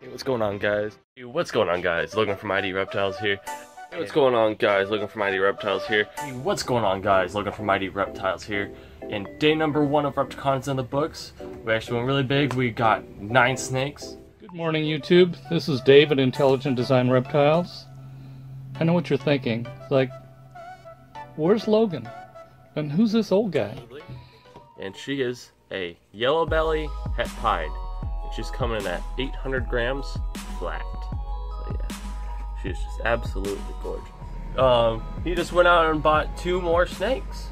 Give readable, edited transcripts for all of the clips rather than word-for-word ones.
Hey, what's going on, guys? Hey, what's going on, guys? Looking for Mighty Reptiles here. Hey, what's going on, guys? Looking for Mighty Reptiles here. Hey, what's going on, guys? Looking for Mighty Reptiles here. And day number 1 of Repticons in the books. We actually went really big. We got 9 snakes. Good morning, YouTube. This is Dave at Intelligent Design Reptiles. I know what you're thinking. It's like, where's Logan? And who's this old guy? And she is a yellow belly het pied. She's coming in at 800 grams flat. So yeah, she's just absolutely gorgeous. He just went out and bought 2 more snakes.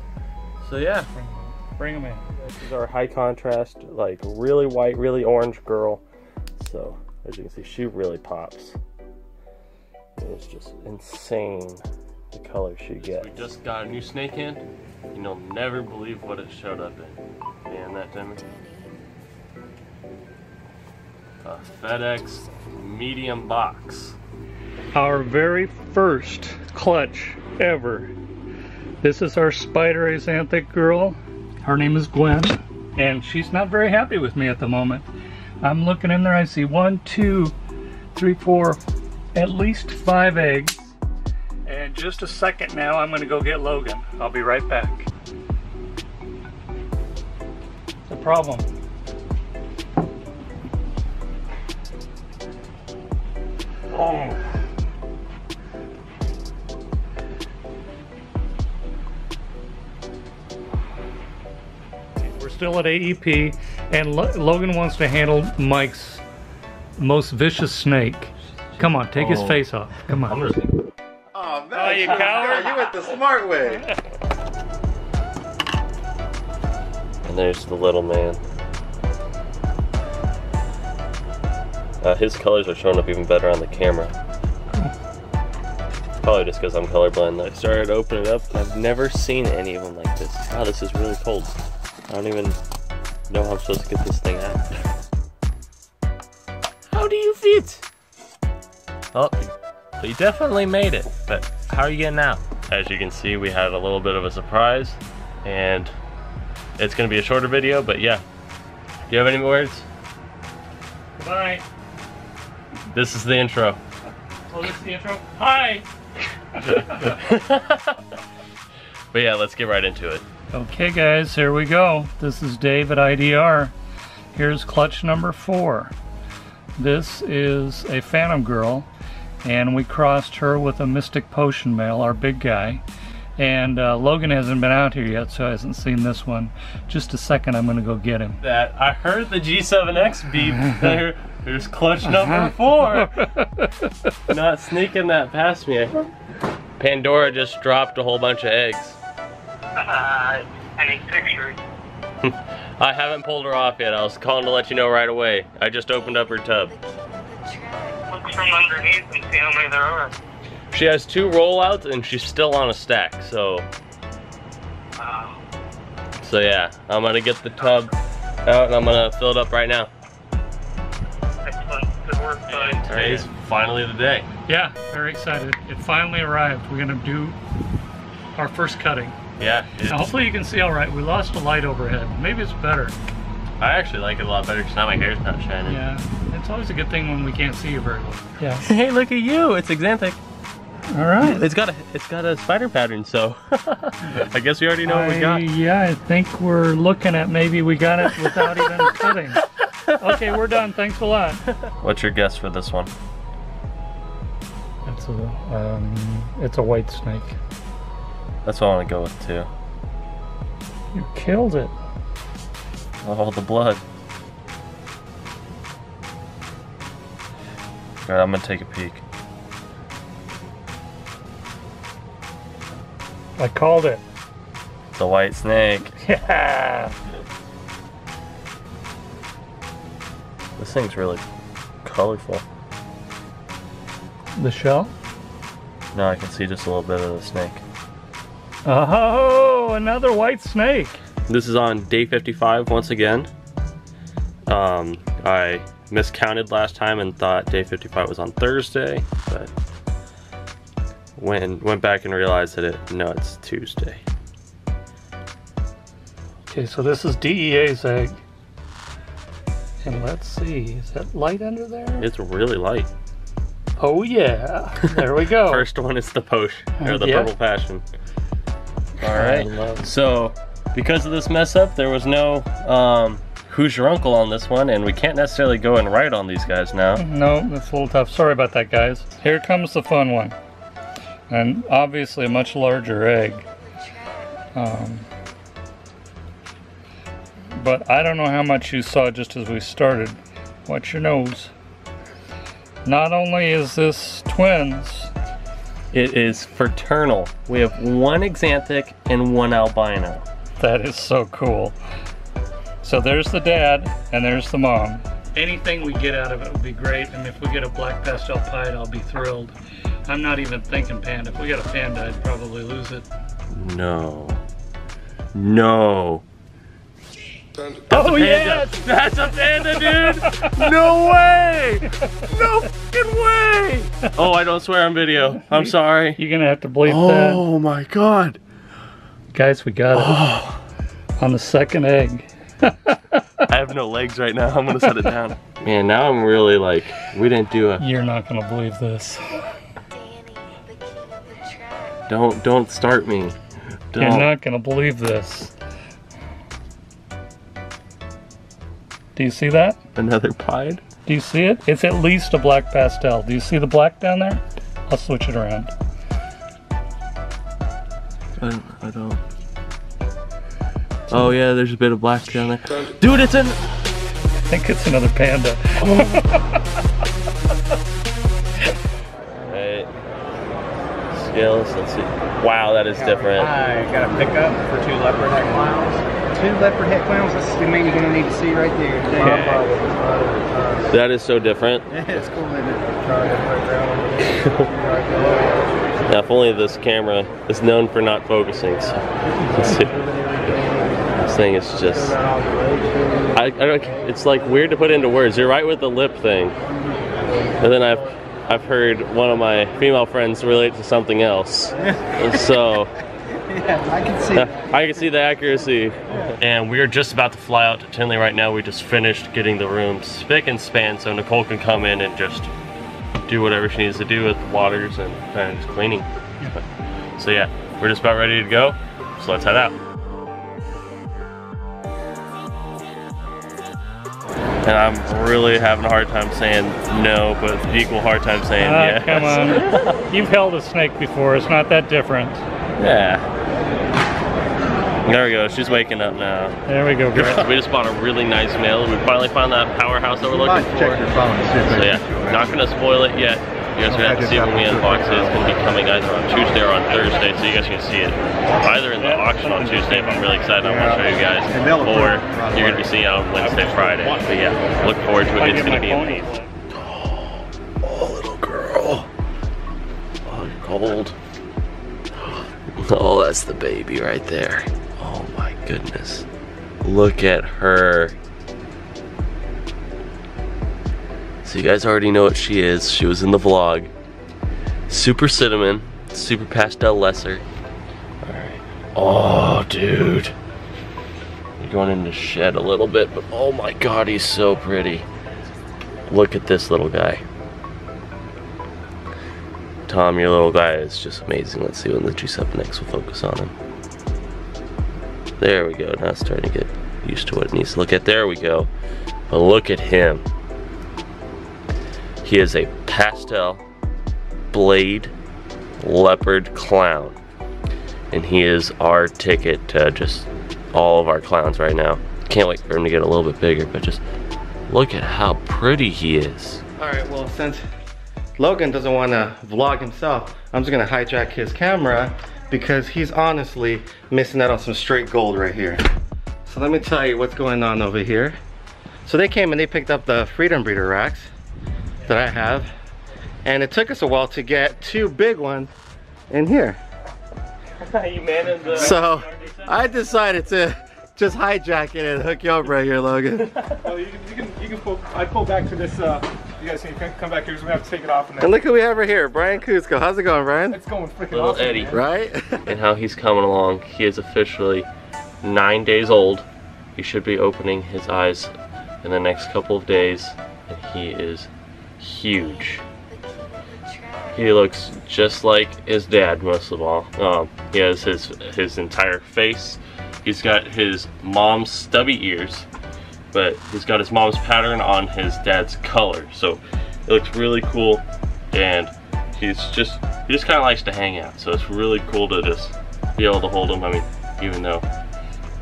So yeah, Bring them in. this is our high contrast, like really white, really orange girl. So as you can see, she really pops. It's just insane the color she gets. We just got a new snake in, and you'll never believe what it showed up in. Man, that Timmy. A FedEx medium box. Our very first clutch ever. This is our spider axanthic girl. Her name is Gwen, and she's not very happy with me at the moment. I'm looking in there, I see 1, 2, 3, 4, at least 5 eggs. And just a second now, I'm gonna go get Logan. I'll be right back. The problem. Oh. We're still at AEP, and Logan wants to handle Mike's most vicious snake. Come on, take his face off. Come on. Oh man, Oh, you coward! You went the smart way. And there's the little man. His colors are showing up even better on the camera. Probably just because I'm colorblind. I started opening it up, and I've never seen any of them like this. Wow, this is really cold. I don't even know how I'm supposed to get this thing out. How do you fit? Oh, so you definitely made it, but how are you getting out? As you can see, we had a little bit of a surprise, and it's going to be a shorter video, but yeah. Do you have any words? Goodbye. This is the intro. Oh, this is the intro? Hi! But yeah, let's get right into it. Okay guys, here we go. This is Dave at IDR. Here's clutch number 4. This is a Phantom girl, and we crossed her with a Mystic Potion male, our big guy. And Logan hasn't been out here yet, so hasn't seen this one. Just a second, I'm gonna go get him. That I heard the G7X beep there. There's clutch number 4. Not sneaking that past me. Pandora just dropped a whole bunch of eggs. I need pictures. I haven't pulled her off yet. I was calling to let you know right away. I just opened up her tub. Look from underneath and see how many there are. She has 2 rollouts and she's still on a stack, so yeah, I'm gonna get the tub out and I'm gonna fill it up right now. Excellent. Good work, buddy. And today's finally the day. Yeah, very excited. It finally arrived. We're gonna do our first cutting. Yeah. Now, hopefully you can see all right. We lost a light overhead. Maybe it's better. I actually like it a lot better because now my hair's not shining. Yeah, it's always a good thing when we can't see you very well. Yeah. Hey, look at you! It's axanthic. All right. It's got a spider pattern, so I guess we already know what we got. Yeah, I think we're looking at maybe we got it without even cutting. Okay, we're done. Thanks a lot. What's your guess for this one? It's a white snake. That's what I want to go with too. You killed it. Oh, the blood. Alright, I'm gonna take a peek. I called it. It's a white snake. Yeah. This thing's really colorful. The shell? No, I can see just a little bit of the snake. Oh, another white snake. This is on day 55 once again. I miscounted last time and thought day 55 was on Thursday, but went back and realized that it's Tuesday. Okay, so this is DEA's egg. And let's see, is that light under there? It's really light. Oh yeah, there we go. First one is the potion, or the Yeah. purple passion. All right, so because of this mess up, there was no who's your uncle on this one, and we can't necessarily go and write on these guys now. No, that's a little tough. Sorry about that, guys. Here comes the fun one. And obviously a much larger egg. But I don't know how much you saw just as we started. Watch your nose. Not only is this twins, It is fraternal. We have one axanthic and one albino. that is so cool. So there's the dad and there's the mom. Anything we get out of it will be great, and if we get a black pastel pied, I'll be thrilled. I'm not even thinking panda. If we got a panda, I'd probably lose it. No. No. Oh yeah! That's a panda, dude! No way! No fucking way! Oh, I don't swear on video. I'm sorry. You're gonna have to bleep that. Oh my god. Guys, we got it. On the second egg. I have no legs right now. I'm gonna set it down. Man, now I'm really like, we didn't do a... You're not gonna believe this. Don't start me. Don't. You're not gonna believe this. Do you see that? Another pied? Do you see it? It's at least a black pastel. Do you see the black down there? I'll switch it around. I don't. Oh yeah, there's a bit of black down there. Dude, it's in... I think it's another panda. Alright. Scales, let's see. Wow, that is different. I got a pickup for 2 leopard head clowns. 2 leopard head clowns, that's the main you're going to need to see right there. That is so different. Yeah, it's cool, isn't it? Now, if only this camera is known for not focusing. So. Let's see. This thing is just... I don't, it's like weird to put into words. You're right with the lip thing. And then I've heard one of my female friends relate to something else. So... Yeah, I can see. I can see the accuracy. And we are just about to fly out to Tinley right now. We just finished getting the room spick and span so Nicole can come in and just do whatever she needs to do with waters and kind of just cleaning. So yeah, we're just about ready to go. So let's head out. And I'm really having a hard time saying no, but equal hard time saying yes. Come on. You've held a snake before. It's not that different. Yeah. There we go, she's waking up now. There we go, girl. We just bought a really nice meal. We finally found that powerhouse that we're looking for. Check your phone and see if So yeah, not gonna spoil it yet. You guys are gonna have to see it when we unbox it. It's gonna be coming either on Tuesday or on Thursday, so you guys can see it either in the auction on Tuesday if I'm really excited, I want to show you guys, or you're gonna be seeing it on Wednesday, Friday. But yeah, look forward to it. It's gonna be amazing. Oh, little girl. Oh, you're cold. Oh, that's the baby right there. Oh my goodness. Look at her. So you guys already know what she is. She was in the vlog. Super cinnamon, super pastel lesser. Alright. Oh, dude. You're going in the shed a little bit, but oh my god, he's so pretty. Look at this little guy. Tom, your little guy is just amazing. Let's see when the G7 X will focus on him. There we go. Now it's starting to get used to what it needs to look at. There we go. But look at him. He is a pastel blade leopard clown. And he is our ticket to just all of our clowns right now. Can't wait for him to get a little bit bigger, but just look at how pretty he is. Alright, well, since Logan doesn't want to vlog himself, I'm just going to hijack his camera because he's honestly missing out on some straight gold right here. So let me tell you what's going on over here. So they came and they picked up the Freedom Breeder racks that I have, and it took us a while to get 2 big ones in here. So I decided to just hijack it and hook you up right here, Logan. Oh, you can pull, I pull back to this, you guys can come back here because we have to take it off. And look who we have right here, Brian Kuzco. How's it going, Brian? It's going freaking Little awesome, Eddie. man. Right? And how he's coming along. He is officially 9 days old. He should be opening his eyes in the next couple of days, and he is huge. He looks just like his dad most of all. He has his entire face. He's got his mom's stubby ears, but he's got his mom's pattern on his dad's color. So it looks really cool, and he just kind of likes to hang out. So it's really cool to just be able to hold him. I mean, even though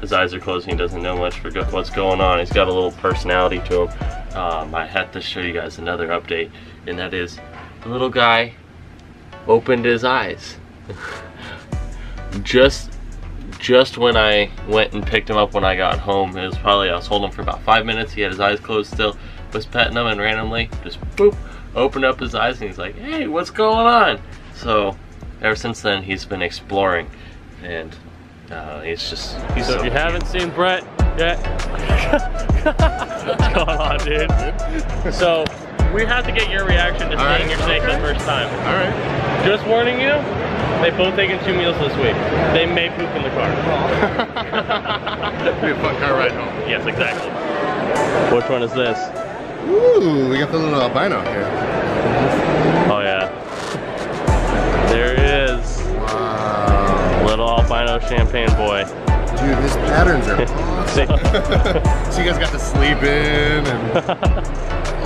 his eyes are closed and he doesn't know much for what's going on, he's got a little personality to him. I had to show you guys another update, and that is the little guy opened his eyes. just when I went and picked him up when I got home. It was probably, I was holding him for about 5 minutes. He had his eyes closed still, was petting him, and randomly just boop, opened up his eyes, and he's like, hey, what's going on? So ever since then he's been exploring, and he's so if you haven't seen Brett yet, what's going on, dude? So we have to get your reaction to seeing your snake for the first time. Alright. Just warning you, they've both taken 2 meals this week. They may poop in the car. It'll be a fun car ride home. Yes, exactly. Which one is this? Ooh, we got the little albino here. Oh yeah. There he is. Wow. Little albino champagne boy. Dude, his patterns are awesome. So you guys got to sleep in and...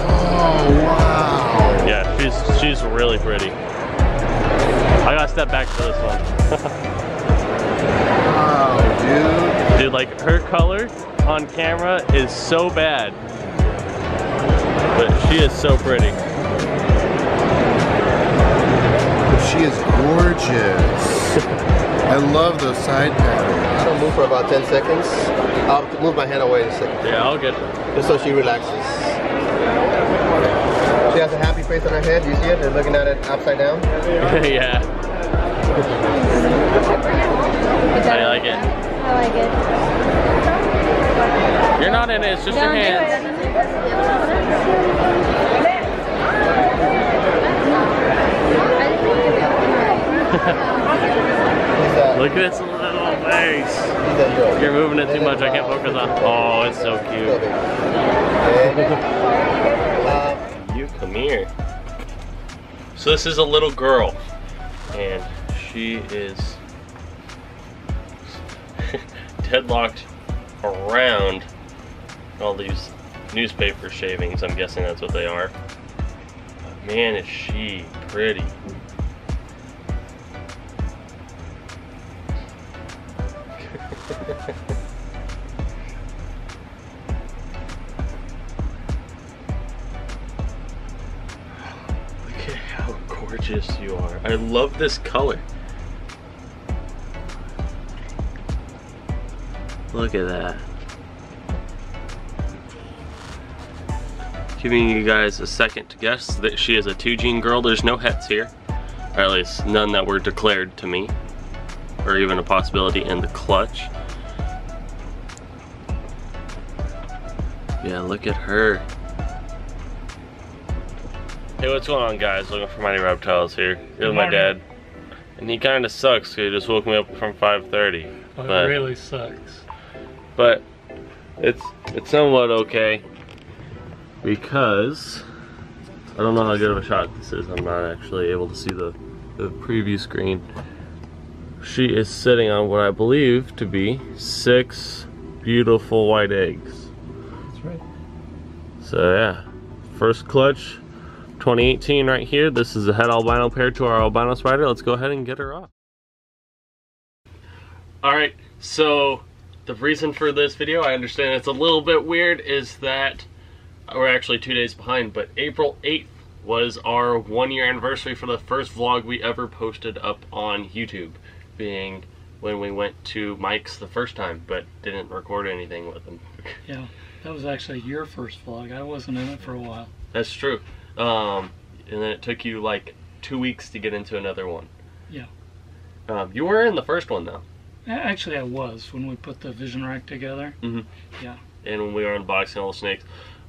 Oh, wow. Yeah, she's really pretty. I gotta step back for this one. Wow, dude. Dude, like, her color on camera is so bad, but she is so pretty. She is gorgeous. I love those side patterns. I don't move for about 10 seconds. I'll move my hand away in a second. Yeah, I'll get Just so she relaxes. She has a happy face on her head. You see it? They're looking at it upside down. Yeah. How do you like it? I like it. You're not in it, it's just your hands. Look at this little face. You're moving it too much, I can't focus on. Oh, it's so cute. You come here. So this is a little girl, and she is deadlocked around all these newspaper shavings. I'm guessing that's what they are. But man, is she pretty. Look at how gorgeous you are. I love this color. Look at that. Giving you guys a second to guess that she is a 2-gene girl. There's no hets here, or at least none that were declared to me, or even a possibility in the clutch. Yeah, look at her. Hey, what's going on, guys? Looking for Mighty Reptiles here. Here's my dad. And he kind of sucks because he just woke me up from 5:30. Well, it really sucks. But it's somewhat okay, because I don't know how good of a shot this is. I'm not actually able to see the preview screen. She is sitting on what I believe to be 6 beautiful white eggs. That's right. So yeah, first clutch 2018 right here. This is a het albino paired to our albino spider. Let's go ahead and get her off. Alright, so the reason for this video, I understand it's a little bit weird, is that we're actually 2 days behind, but April 8th was our 1-year anniversary for the first vlog we ever posted up on YouTube, being when we went to Mike's the first time, but didn't record anything with him. Yeah, that was actually your first vlog. I wasn't in it for a while. That's true. And then it took you like 2 weeks to get into another one. Yeah. You were in the first one though. Actually, I was when we put the vision rack together. Mm-hmm. Yeah. And when we were unboxing all the snakes.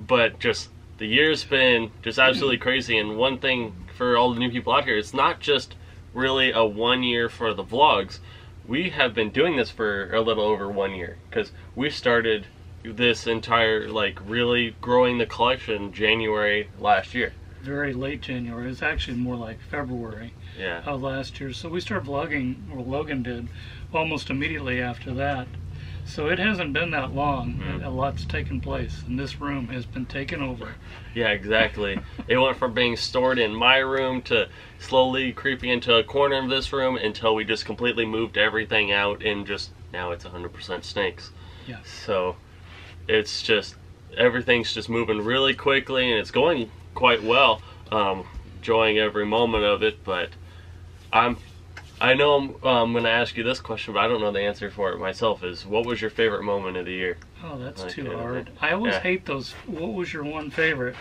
But just the year's been just absolutely crazy. And one thing for all the new people out here, it's not just really a 1 year for the vlogs. We have been doing this for a little over 1 year, because we started this entire, like, really growing the collection January last year. Very late January. It's actually more like February of last year. So we started vlogging, or Logan did, almost immediately after that. So it hasn't been that long. A lot's taken place, and this room has been taken over. Yeah, exactly. It went from being stored in my room to slowly creeping into a corner of this room until we just completely moved everything out, and just now it's 100% snakes. Yeah. So it's just, everything's just moving really quickly, and it's going quite well. Enjoying every moment of it, but I know I'm going to ask you this question, but I don't know the answer for it myself. Is what was your favorite moment of the year? Oh, that's too hard. I always hate those. What was your one favorite?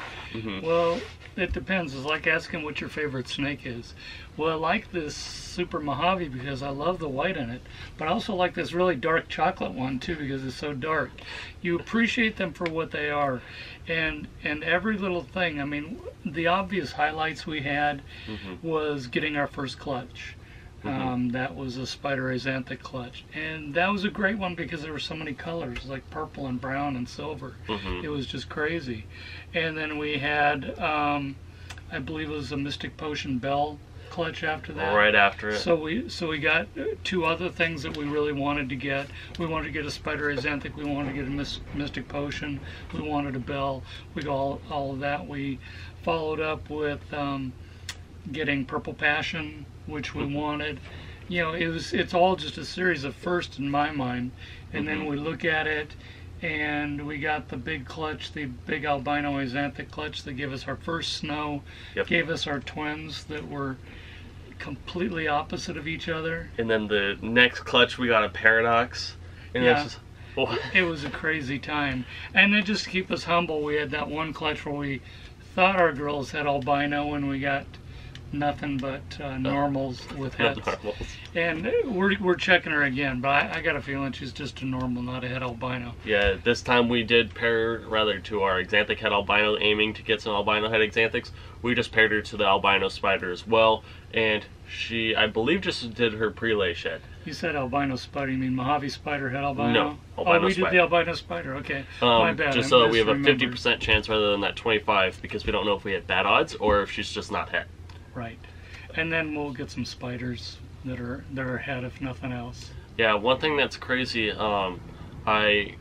Well, it depends. It's like asking what your favorite snake is. Well, I like this Super Mojave because I love the white in it, but I also like this really dark chocolate one too because it's so dark. You appreciate them for what they are, and every little thing. I mean, the obvious highlights we had was getting our first clutch. That was a Spider Axanthic clutch, and that was a great one because there were so many colors, like purple and brown and silver. It was just crazy. And then we had, I believe it was a Mystic Potion Bell clutch after that. Right after it. So we got two other things that we really wanted to get. We wanted to get a Spider Axanthic. We wanted to get a Mystic Potion. We wanted a Bell. We got all of that. We followed up with getting Purple Passion, which we wanted. You know, it's all just a series of firsts in my mind. And then we look at it, and we got the big clutch, the big albino Axanthic clutch that gave us our first snow, gave us our twins that were completely opposite of each other. And then the next clutch we got a Paradox. And it was a crazy time. And then just to keep us humble, we had that one clutch where we thought our girls had albino, and we got nothing but normals with heads. And we're checking her again, but I got a feeling she's just a normal, not a head albino. Yeah, this time we did pair rather to our Axanthic head albino, aiming to get some albino head Axanthics. We just paired her to the albino spider as well, and she, I believe, just did her prelay shed. You said albino spider, you mean Mojave spider head albino? No, albino we spider. Did the albino spider, okay. My bad. Just so that we have a 50% chance rather than that 25, because we don't know if we had bad odds or if she's just not het. Right. And then we'll get some spiders that are head, if nothing else. Yeah, one thing that's crazy, I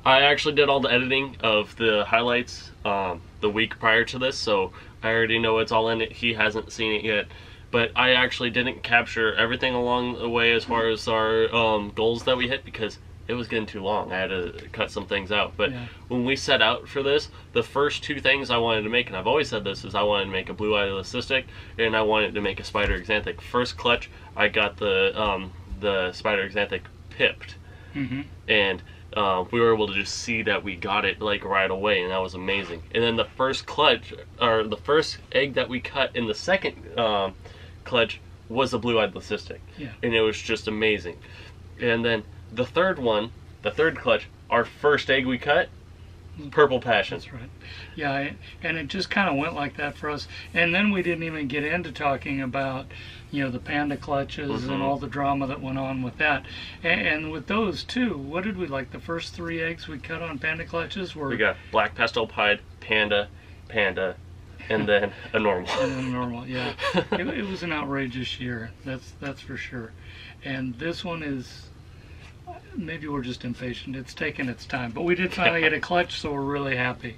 actually did all the editing of the highlights the week prior to this, so I already know it's all in it. He hasn't seen it yet, but I actually didn't capture everything along the way as far as our goals that we hit because it was getting too long. I had to cut some things out. But when we set out for this, the first two things I wanted to make, and I've always said this, is I wanted to make a blue-eyed leucistic, and I wanted to make a Spider Axanthic. First clutch, I got the Spider Axanthic pipped, and we were able to just see that we got it like right away, and that was amazing. And then the first clutch, or the first egg that we cut in the second clutch was a blue-eyed leucistic, and it was just amazing. And then the third one, the third clutch, our first egg we cut, Purple Passion. That's right. Yeah, and it just kind of went like that for us. And then we didn't even get into talking about, you know, the panda clutches and all the drama that went on with that. And with those too, what did we like? The first 3 eggs we cut on panda clutches were... We got black pastel pied, panda, and then a normal. And then a normal, yeah. It was an outrageous year, that's for sure. And this one is... Maybe we're just impatient. It's taken its time. But we did finally get a clutch, so we're really happy.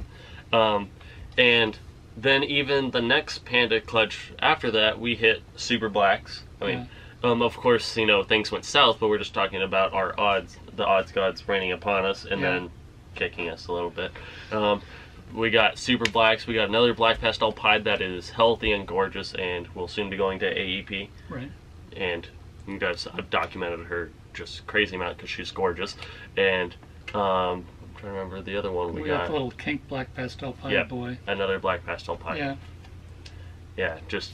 And then even the next panda clutch after that, we hit super blacks. I mean, of course, you know, things went south, but we're just talking about our odds, the odds gods raining upon us and then kicking us a little bit. We got super blacks. We got another black pastel pied that is healthy and gorgeous and will soon be going to AEP. Right. And you guys, I've documented her just crazy amount because she's gorgeous. And I'm trying to remember the other one we got. The little kink black pastel pie boy. Another black pastel pie. Yeah, just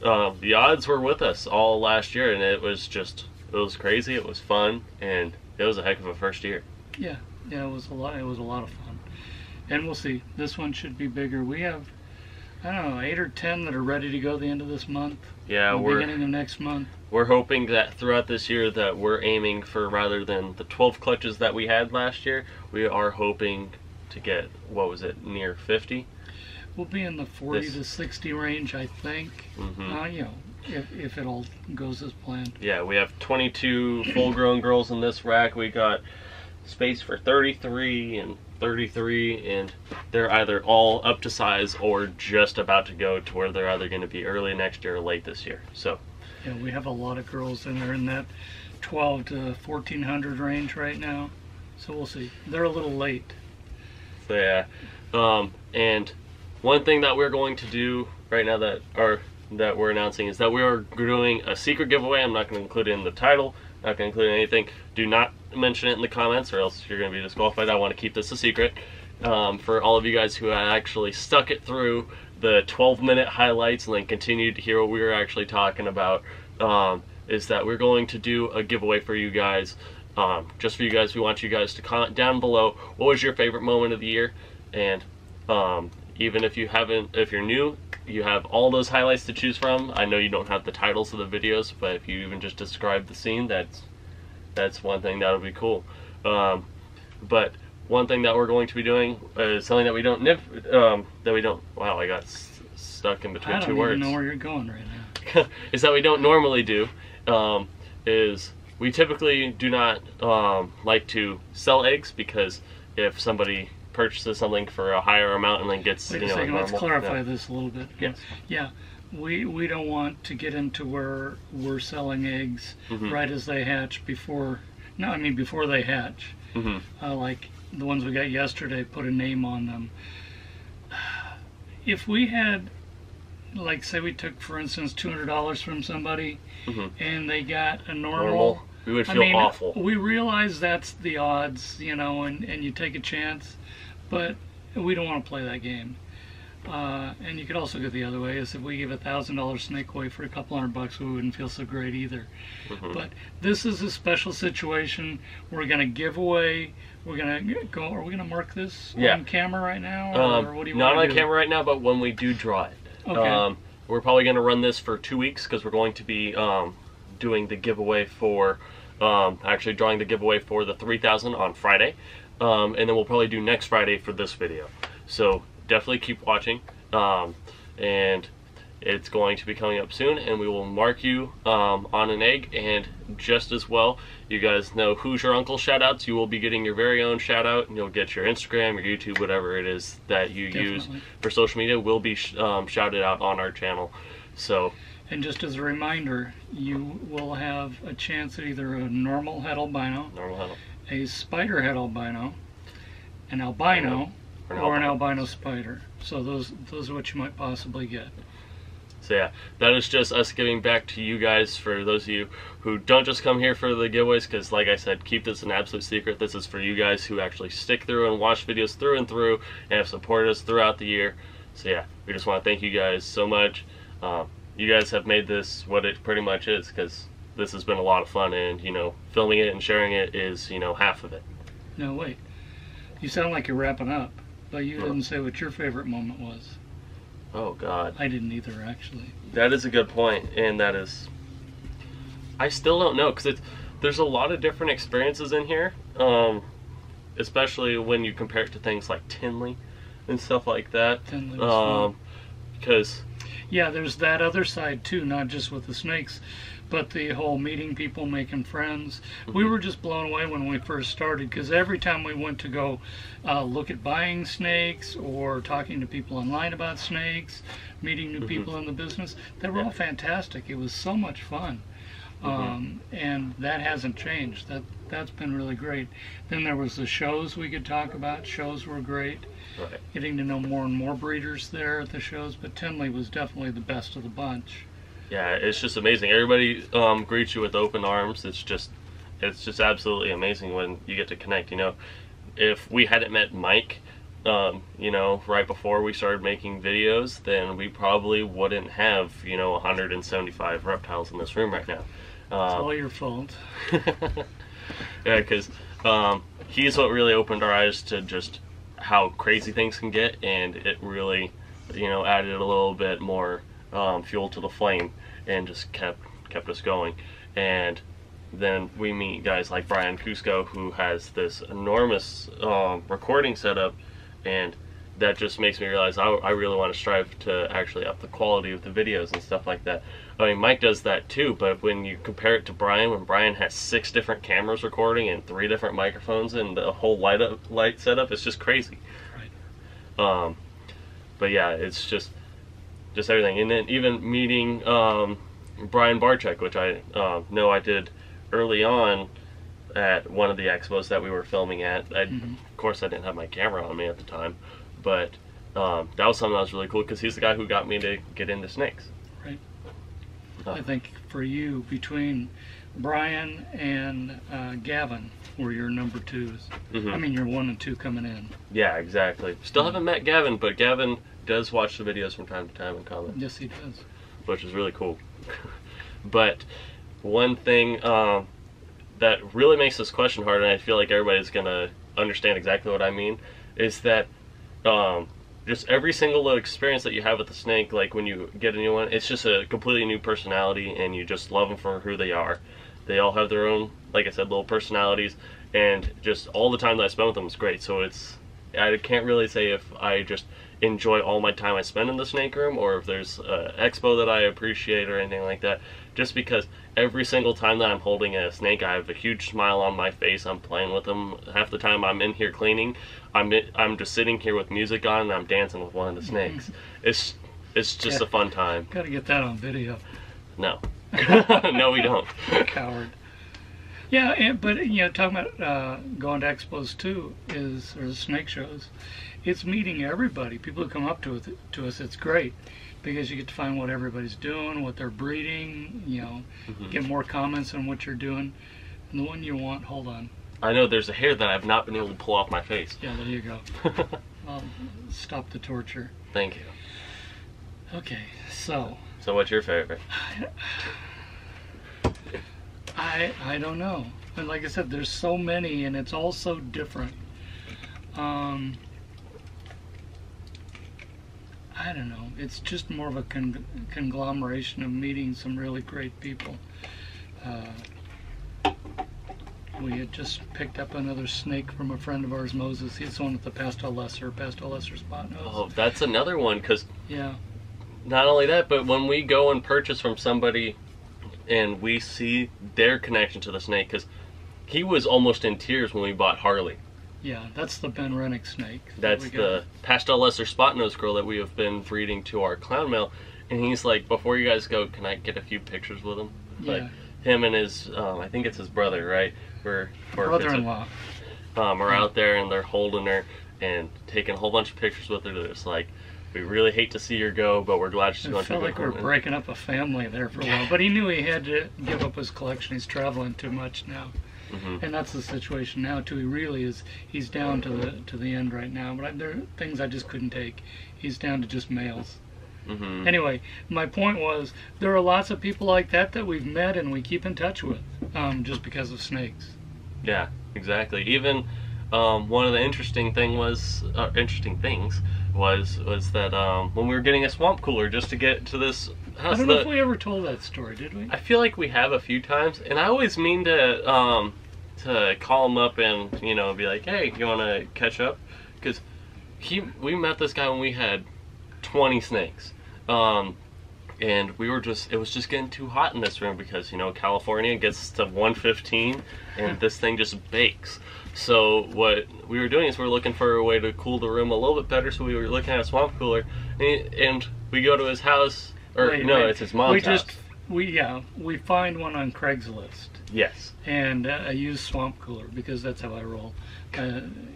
the odds were with us all last year, and it was crazy. It was fun, and it was a heck of a first year. Yeah, it was a lot of fun. And we'll see, this one should be bigger. We have I don't know, 8 or 10 that are ready to go at the end of this month. Yeah, beginning of next month. We're hoping that throughout this year that we're aiming for, rather than the 12 clutches that we had last year, we are hoping to get, what was it, near 50? We'll be in the 40 to 60 range, I think. You know, if it all goes as planned. Yeah, we have 22 full-grown girls in this rack. We got space for 33 and 33, and they're either all up to size or just about to go to where they're either going to be early next year or late this year. So yeah, we have a lot of girls in there in that 12 to 1400 range right now. So we'll see. They're a little late. So yeah, and one thing that we're going to do right now that we're announcing is that we are doing a secret giveaway. I'm not going to include it in the title, not going to include anything. Do not mention it in the comments or else you're going to be disqualified. I want to keep this a secret for all of you guys who actually stuck it through the 12-minute highlights and then continued to hear what we were actually talking about, is that we're going to do a giveaway for you guys. Just for you guys, we want you guys to comment down below what was your favorite moment of the year, and even if you're new, you have all those highlights to choose from. I know you don't have the titles of the videos, but if you even just describe the scene, that's one thing that would be cool. But one thing that we're going to be doing is something that we don't wow, I got stuck in between two words. I don't even know where you're going right now. Is that we don't normally do, is we typically do not like to sell eggs, because if somebody purchases something for a higher amount and then gets, Wait a second, let's clarify this a little bit. Yes. Yeah, we don't want to get into where we're selling eggs right as they hatch before they hatch. Like the ones we got yesterday, put a name on them. If we had, like, say we took, for instance, $200 from somebody and they got a normal, we would feel awful. We realize that's the odds, you know, and you take a chance, but we don't want to play that game. And you could also go the other way, is if we give $1,000 snake away for a couple $100, we wouldn't feel so great either. But this is a special situation. We're going to give away. We're going to go. Are we going to mark this on camera right now, or what do you want to do? Not on camera right now, but when we do draw it. Okay. We're probably going to run this for 2 weeks, because we're going to be doing the giveaway for, actually drawing the giveaway for the 3,000 on Friday, and then we'll probably do next Friday for this video. So definitely keep watching, and it's going to be coming up soon, and we will mark you on an egg. And just as well, you guys know Who's Your Uncle shoutouts. You will be getting your very own shout out, and you'll get your Instagram, your YouTube, whatever it is that you use for social media will be shouted out on our channel. So, and just as a reminder, you will have a chance at either a normal het albino, a spider het albino, an albino, or an albino spider. So those are what you might possibly get. So yeah, that is just us giving back to you guys, for those of you who don't just come here for the giveaways, because like I said, keep this an absolute secret. This is for you guys who actually stick through and watch videos through and through and have supported us throughout the year. So yeah, we just want to thank you guys so much. You guys have made this what it pretty much is, because this has been a lot of fun, and you know, filming it and sharing it is, you know, half of it. No, wait. You sound like you're wrapping up, but you didn't say what your favorite moment was. Oh God. I didn't either, actually. That is a good point, and that is, I still don't know, because there's a lot of different experiences in here, especially when you compare it to things like Tinley and stuff like that. Tinley was fun. Because yeah, there's that other side too, not just with the snakes, but the whole meeting people, making friends. We were just blown away when we first started, because every time we went to go look at buying snakes or talking to people online about snakes, meeting new people in the business, they were all fantastic. It was so much fun. And that hasn't changed. That's been really great. Then there was the shows we could talk about. Shows were great. Right. Getting to know more and more breeders there at the shows, but Tinley was definitely the best of the bunch. Yeah, it's just amazing. Everybody greets you with open arms. It's just absolutely amazing when you get to connect. You know, if we hadn't met Mike, you know, right before we started making videos, then we probably wouldn't have, you know, 175 reptiles in this room right now. It's all your fault. Yeah, because he's what really opened our eyes to just how crazy things can get, and it really you know, added a little bit more fuel to the flame and just kept us going. And then we meet guys like Brian Cusco, who has this enormous recording setup, and that just makes me realize I really want to strive to actually up the quality of the videos and stuff like that. I mean, Mike does that too, but when you compare it to Brian, when Brian has 6 different cameras recording and 3 different microphones and the whole light setup, it's just crazy. Right. But yeah, it's just everything. And then even meeting Brian Barczyk, which I know I did early on at one of the expos that we were filming at. Of course, I didn't have my camera on me at the time, but that was something that was really cool because he's the guy who got me to get into snakes. Right. I think for you, between Brian and Gavin were your number 2s. I mean, you're 1 and 2 coming in. Yeah, exactly. Still haven't met Gavin, but Gavin does watch the videos from time to time and comment. Yes, he does. Which is really cool. But one thing that really makes this question hard, and I feel like everybody's going to understand exactly what I mean, is that just every single little experience that you have with the snake, like when you get a new one, it's just a completely new personality, and you just love them for who they are. They all have their own, like I said, little personalities, and just all the time that I spend with them is great. So I can't really say if I just enjoy all my time I spend in the snake room, or if there's an expo that I appreciate or anything like that, just because every single time that I'm holding a snake, I have a huge smile on my face. I'm playing with them. Half the time I'm in here cleaning, I'm just sitting here with music on and I'm dancing with one of the snakes. It's just a fun time. Gotta get that on video. No. No, we don't. Coward. Yeah, but you know, talking about going to expos too, or snake shows, it's meeting everybody. People who come up to us, it's great because you get to find what everybody's doing, what they're breeding, you know, get more comments on what you're doing. And the one you want, hold on. I know there's a hair that I've not been able to pull off my face. Yeah, there you go. I'll stop the torture. Thank you. Okay, so what's your favorite? I don't know. And like I said, there's so many and it's all so different. I don't know. It's just more of a conglomeration of meeting some really great people. We had just picked up another snake from a friend of ours, Moses. He's the one with the pastel lesser spot nose. Oh, that's another one, because yeah. Not only that, but when we go and purchase from somebody and we see their connection to the snake, because he was almost in tears when we bought Harley. Yeah, that's the Ben Rennick snake. That's the pastel lesser spot nose girl that we have been breeding to our clown male. And he's like, before you guys go, can I get a few pictures with him? Yeah. Like him and his, I think it's his brother, right? Brother-in-law. Are out there and they're holding her and taking a whole bunch of pictures with her. They're just like, we really hate to see her go, but we're glad she's going to go. It felt like we were breaking up a family there for a while. But he knew he had to give up his collection. He's traveling too much now. And that's the situation now too. He really is. He's down to the end right now. But there are things I just couldn't take. He's down to just males. Anyway, my point was there are lots of people like that we've met and we keep in touch with, just because of snakes. Yeah, exactly. Even one of the interesting things was that when we were getting a swamp cooler just to get to this house. I don't know if we ever told that story, did we? I feel like we have a few times, and I always mean to call him up and be like, hey, you want to catch up? Because we met this guy when we had 20 snakes. And it was just getting too hot in this room because, California gets to 115 and this thing just bakes. So what we were doing is we were looking for a way to cool the room a little bit better, so we were looking at a swamp cooler, and we go to his house, it's his mom's house. We find one on Craigslist. Yes. And a used swamp cooler, because that's how I roll.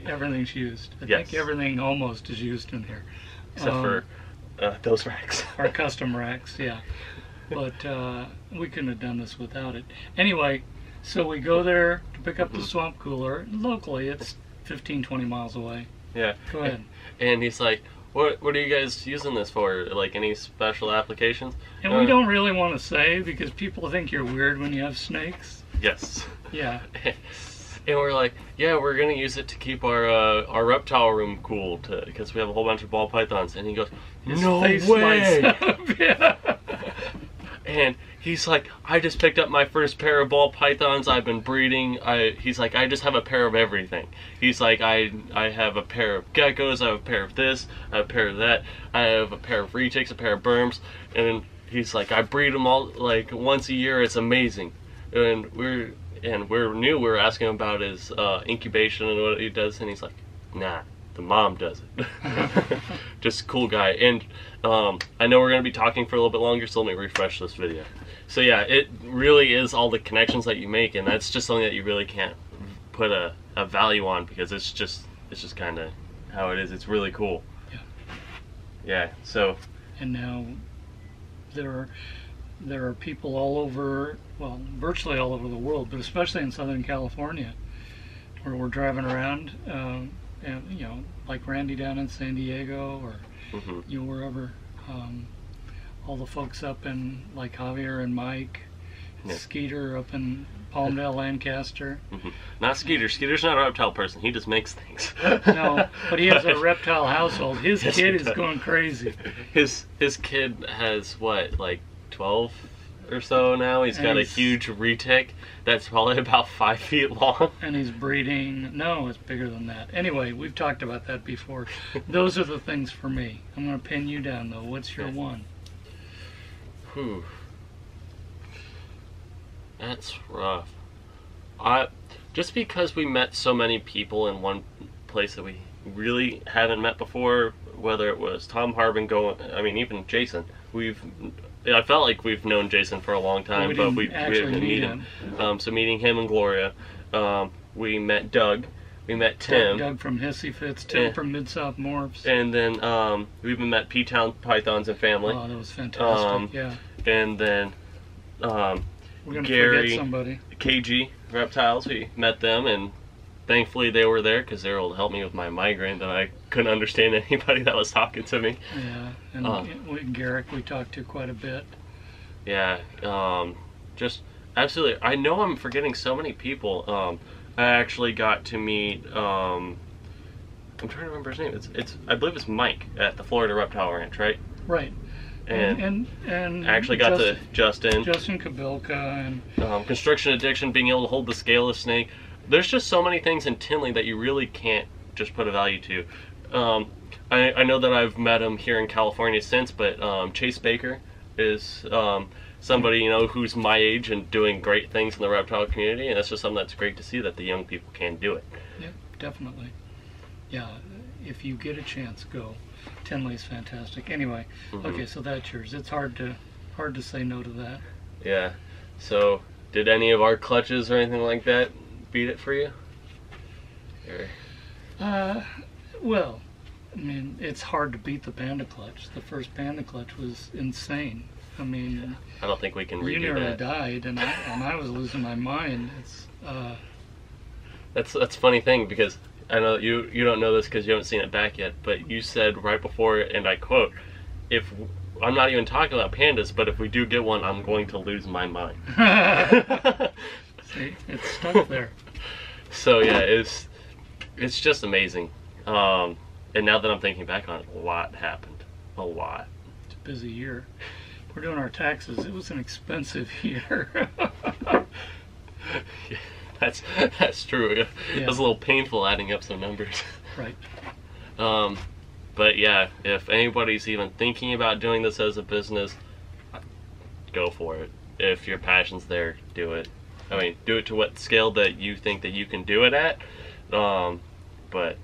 Everything's used. I think everything almost is used in here. Except for those racks. Our custom racks, yeah. But we couldn't have done this without it. Anyway, so we go there to pick up the swamp cooler. Locally, it's 15, 20 miles away. Yeah. Go ahead. And he's like, what are you guys using this for? Like, any special applications? And we don't really want to say, because people think you're weird when you have snakes. Yes. Yeah. And we're like, yeah, we're gonna use it to keep our reptile room cool, because we have a whole bunch of ball pythons. And he goes, no way! Yeah. And he's like, I just picked up my first pair of ball pythons. I've been breeding. He's like, I just have a pair of everything. He's like, I have a pair of geckos. I have a pair of this. I have a pair of that. I have a pair of retics, a pair of berms. And he's like, I breed them all like once a year. It's amazing. And we're new. We were asking him about his incubation and what he does, and he's like, nah, the mom does it. Just a cool guy. And I know we're going to be talking for a little bit longer, so let me refresh this video. So yeah, it really is all the connections that you make, and that's just something that you really can't put a value on, because it's just kind of how it is. It's really cool. Yeah. Yeah. So. And now there are people all over, well, virtually all over the world, but especially in Southern California, where we're driving around, and you know, like Randy down in San Diego, or you know, wherever. All the folks up in like Javier and Mike, Skeeter up in Palmdale, Lancaster. Not Skeeter. Skeeter's not a reptile person. He just makes things. No, but he has a reptile household. His kid is going crazy. His kid has what, like 12 or so now. He's got a huge retic that's probably about 5 feet long. And he's breeding. No, it's bigger than that. Anyway, we've talked about that before. Those are the things for me. I'm going to pin you down though. What's your one? Whew. That's rough. Just because we met so many people in one place that we really haven't met before, whether it was Tom Harbin even Jason. I felt like we've known Jason for a long time, but we didn't meet him. So meeting him and Gloria, we met Doug. We met Tim. Doug from Hissy Fits, Tim from Mid-South Morphs. And then we even met P-Town Pythons and Family. Oh, that was fantastic, yeah. And then we're gonna Gary, forget somebody. KG Reptiles, we met them, and thankfully they were there because they were able to help me with my migraine that I couldn't understand anybody that was talking to me. Yeah, and Garrick we talked to quite a bit. Yeah, just absolutely. I know I'm forgetting so many people. I actually got to meet, I'm trying to remember his name. I believe it's Mike at the Florida Reptile Ranch, right? Right. And I actually got to Justin Kabilka, and constriction addiction, being able to hold the scaleless snake. There's just so many things in Tinley that you really can't just put a value to. I know that I've met him here in California since, but Chase Baker is somebody, you know, who's my age and doing great things in the reptile community, and that's just something that's great to see, that the young people can do it. Yeah, definitely. Yeah, if you get a chance, go. Tinley's fantastic. Anyway, okay, so that's yours. It's hard to say no to that. Yeah. So, did any of our clutches or anything like that beat it for you? Well, I mean, it's hard to beat the Panda Clutch. The first Panda Clutch was insane. I mean, I don't think we can redo that. You nearly died, and I was losing my mind. It's that's a funny thing, because I know you don't know this because you haven't seen it back yet, but you said right before, and I quote, "If I'm not even talking about pandas, but if we do get one, I'm going to lose my mind." See, it's stuck there. So yeah, it's just amazing. And now that I'm thinking back on it, a lot happened. A lot. It's a busy year. We're doing our taxes. It was an expensive year. Yeah, that's true. Yeah. It was a little painful adding up some numbers. Right. But yeah, if anybody's even thinking about doing this as a business, go for it. If your passion's there, do it. I mean, do it to what scale that you think that you can do it at. But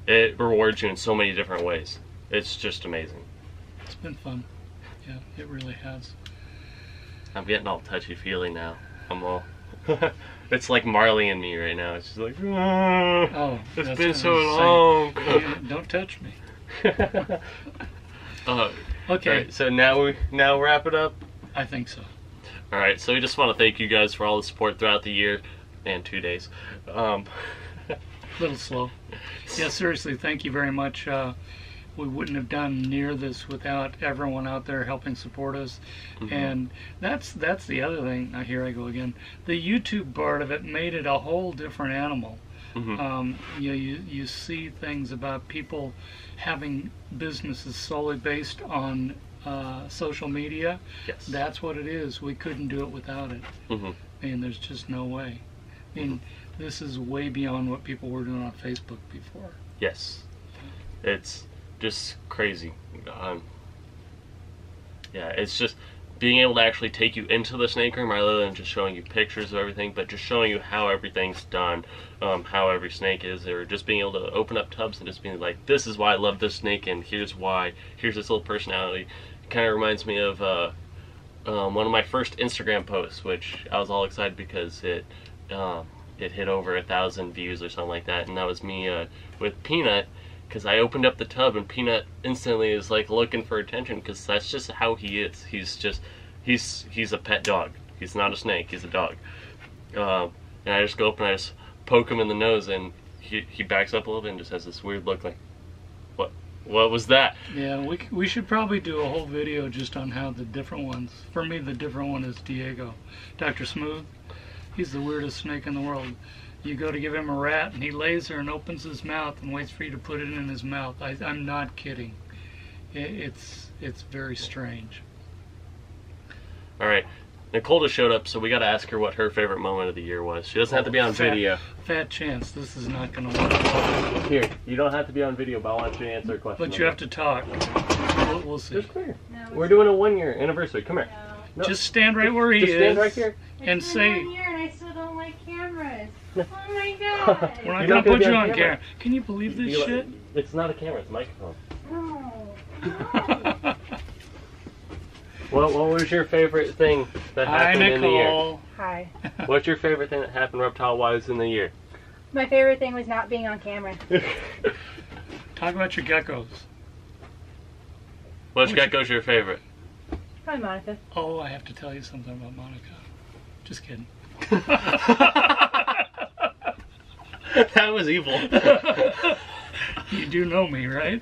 it rewards you in so many different ways. It's just amazing. It's been fun. Yeah, it really has. I'm getting all touchy-feely now. I'm all... It's like Marley and me right now. It's just like, oh, it's been so long. Don't touch me. Okay. Right, so now wrap it up? I think so. All right, so we just want to thank you guys for all the support throughout the year and 2 days. A little slow. Yeah, seriously, thank you very much. we wouldn't have done near this without everyone out there helping support us. And that's the other thing. Here I go again. The YouTube part of it made it a whole different animal. You see things about people having businesses solely based on social media. Yes. That's what it is. We couldn't do it without it. And there's just no way. I mean, this is way beyond what people were doing on Facebook before. Yes. It's just crazy. Yeah, it's just being able to actually take you into the snake room rather than just showing you pictures of everything, but just showing you how everything's done, how every snake is, or just being able to open up tubs and just being like, this is why I love this snake, and here's why, here's this little personality. It kind of reminds me of one of my first Instagram posts, which I was all excited because it hit over 1,000 views or something like that, and that was me with Peanut, because I opened up the tub and Peanut instantly is like looking for attention, because that's just how he is. He's a pet dog. He's not a snake, he's a dog. And I just go up and I just poke him in the nose, and he backs up a little bit and just has this weird look like, what was that? Yeah, we should probably do a whole video just on how the different ones. For me, the different one is Diego. Dr. Smooth, he's the weirdest snake in the world. You go to give him a rat and he lays there and opens his mouth and waits for you to put it in his mouth. I'm not kidding. It's very strange. Alright, Nicole just showed up, so we gotta ask her what her favorite moment of the year was. She doesn't have to be on video. Fat chance this is not going to work. Here, you don't have to be on video, but I want you to answer a question. But you have to talk. We'll see. Just come here. No, we're doing a 1-year anniversary. Come here. No. Just stand right where he is. Just stand right here. And say... 1 year and I still don't like cameras. Oh my god. We're not going to put you on camera. Can you believe this shit? It's not a camera, it's a microphone. No. What was your favorite thing that happened in the year? Hi. What's your favorite thing that happened reptile-wise in the year? My favorite thing was not being on camera. Talk about your geckos. Which gecko's your favorite? Probably Monica. Oh, I have to tell you something about Monica. Just kidding. That was evil. You do know me, right?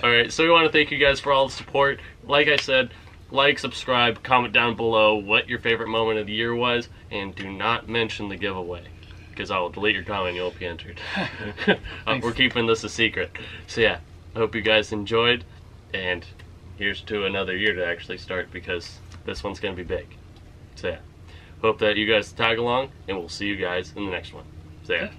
Alright, so we want to thank you guys for all the support. Like I said, like, subscribe, comment down below what your favorite moment of the year was, and do not mention the giveaway, because I will delete your comment and you won't be entered. We're keeping this a secret. So yeah, I hope you guys enjoyed, and here's to another year to actually start, because this one's going to be big. So yeah, hope that you guys tag along, and we'll see you guys in the next one. So yeah.